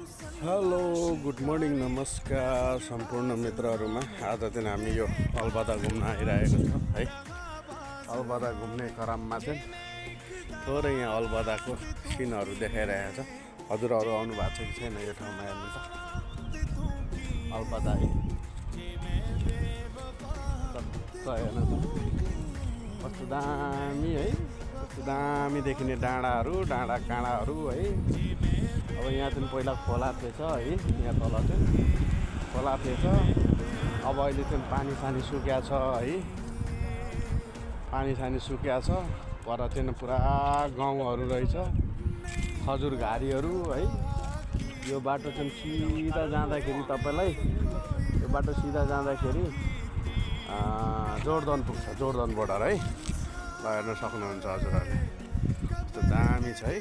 Hello good morning नमस्कार सम्पूर्ण मित्रहरूमा। आज चाहिँ हामी यो अलबदा घुम्न आइरहेको छौँ है। अलबदा घुम्ने क्रममा चाहिँ थोरै यहाँ अलबदाको सिनहरू देखाइरहेको छ। हजुरहरू आउनु भएको छ कि छैन यो ठाउँमा हेर्नु त। अलबदा है हेर्नु त कस्तो दामी है, कस्तो दामी देखिने डाँडाहरू डाँडा काँडाहरू है। अब यहाँ चाहिँ पहिला खोला थिएछ है, यहाँ तल चाहिँ खोला थिएछ। अब अहिले चाहिँ पानी सानी सुक्या छ है, पानी सानी सुक्या छ। पर चाहिँ पुरा गाउँहरू रहेछ, खजुर घारीहरू है। यो बाटो चाहिँ सिधा जाँदाखेरि तपाईँलाई यो बाटो सिधा जाँदाखेरि जोरदान पुग्छ, जोरदान बोर्डर है। ल हेर्न सक्नुहुन्छ हजुरहरूले, कस्तो दामी छ है।